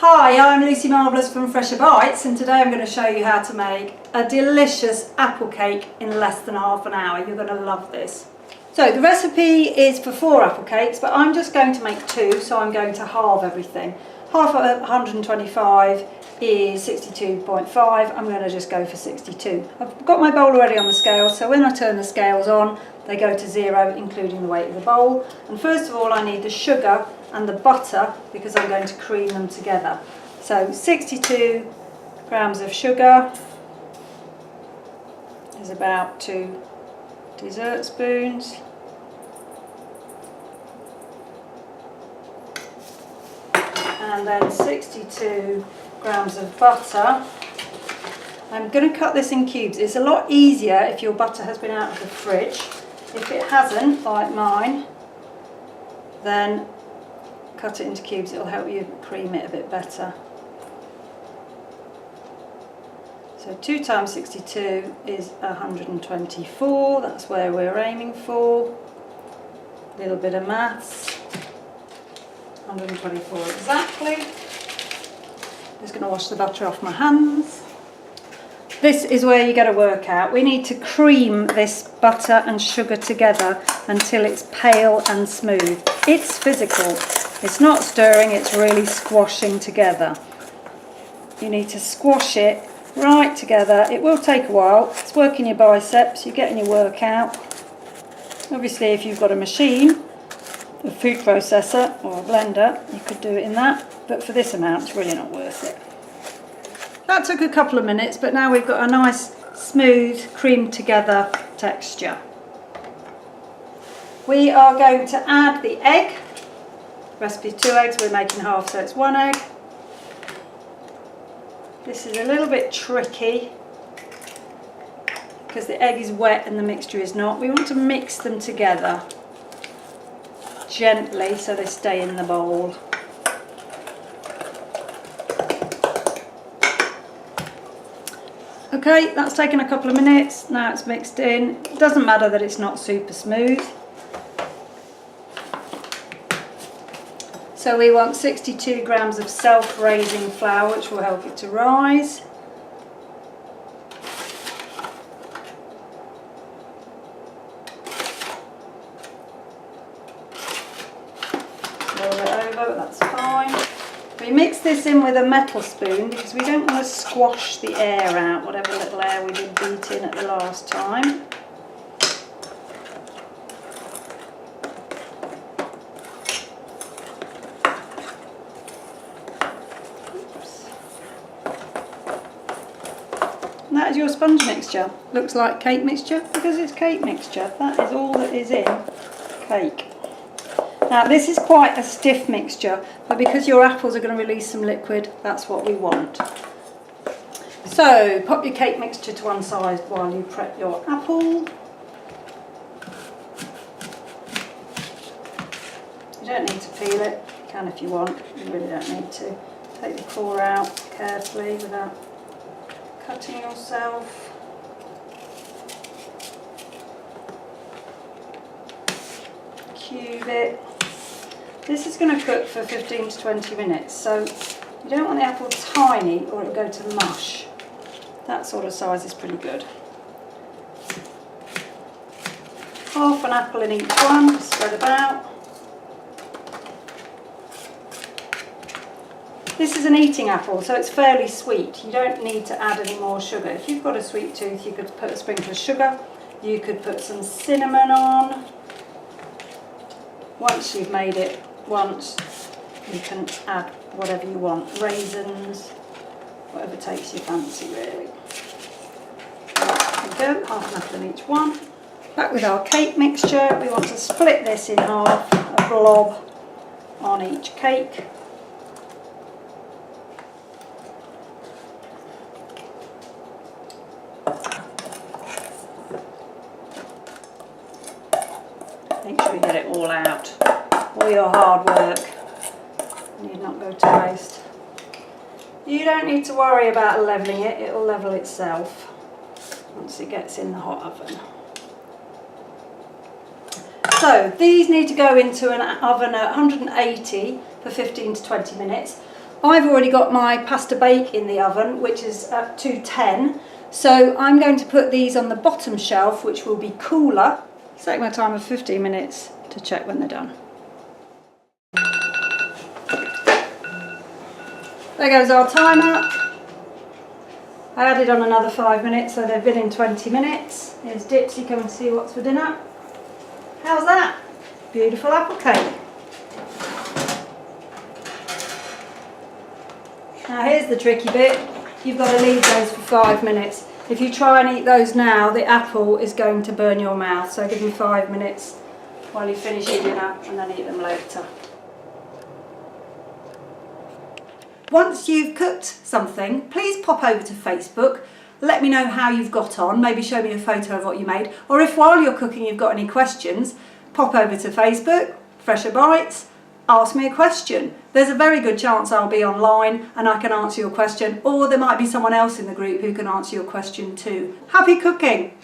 Hi, I'm Lucy Marvellous from Fresher Bites, and today I'm going to show you how to make a delicious apple cake in less than half an hour. You're going to love this. So the recipe is for 4 apple cakes, but I'm just going to make 2, so I'm going to halve everything. Half of 125 is 62.5, I'm going to just go for 62. I've got my bowl already on the scale, so when I turn the scales on, they go to 0, including the weight of the bowl. And first of all, I need the sugar and the butter because I'm going to cream them together. So 62 grams of sugar is about 2 dessert spoons. And then 62 grams of butter. I'm going to cut this in cubes. It's a lot easier if your butter has been out of the fridge. If it hasn't, like mine, then cut it into cubes. It'll help you cream it a bit better. So 2 times 62 is 124. That's where we're aiming for. A little bit of maths. 124 exactly. Just going to wash the butter off my hands. This is where you get a workout. We need to cream this butter and sugar together until it's pale and smooth. It's physical. It's not stirring, it's really squashing together. You need to squash it right together. It will take a while. It's working your biceps, you're getting your workout. Obviously, if you've got a machine, a food processor or a blender, you could do it in that, but for this amount it's really not worth it. That took a couple of minutes, but now we've got a nice smooth creamed together texture. We are going to add the egg. Recipe 2 eggs, we're making half, so it's 1 egg. This is a little bit tricky because the egg is wet and the mixture is not. We want to mix them together gently so they stay in the bowl. Okay, that's taken a couple of minutes. Now it's mixed in. It doesn't matter that it's not super smooth. So we want 62 grams of self-raising flour, which will help it to rise. Roll it over, but that's fine. We mix this in with a metal spoon because we don't want to squash the air out, whatever little air we did beat in at the last time. Oops. And that is your sponge mixture. Looks like cake mixture because it's cake mixture. That is all that is in cake. Now this is quite a stiff mixture, but because your apples are going to release some liquid, that's what we want. So pop your cake mixture to one side while you prep your apple. You don't need to peel it, you can if you want, you really don't need to. Take the core out carefully without cutting yourself. Cube it. This is going to cook for 15 to 20 minutes, so you don't want the apple tiny or it'll go to mush. That sort of size is pretty good. Half an apple in each one, spread about. This is an eating apple, so it's fairly sweet. You don't need to add any more sugar. If you've got a sweet tooth, you could put a sprinkle of sugar. You could put some cinnamon on. Once you've made it once, you can add whatever you want, raisins, whatever takes your fancy really. There we go, half an apple in each one. Back with our cake mixture, we want to split this in half, a blob on each cake. Make sure you get it all out. All your hard work need not go to waste. You don't need to worry about levelling it, it'll level itself once it gets in the hot oven. So these need to go into an oven at 180 for 15 to 20 minutes. I've already got my pasta bake in the oven, which is at 210. So I'm going to put these on the bottom shelf, which will be cooler. Set my timer 15 minutes to check when they're done. There goes our timer. I added on another 5 minutes, so they've been in 20 minutes. Here's Dipsy, come and see what's for dinner. How's that? Beautiful apple cake. Now here's the tricky bit. You've got to leave those for 5 minutes. If you try and eat those now, the apple is going to burn your mouth. So give them 5 minutes while you finish eating dinner and then eat them later. Once you've cooked something, please pop over to Facebook. Let me know how you've got on. Maybe show me a photo of what you made. Or if while you're cooking you've got any questions, pop over to Facebook, Fresher Bites. Ask me a question. There's a very good chance I'll be online and I can answer your question, or there might be someone else in the group who can answer your question too. Happy cooking!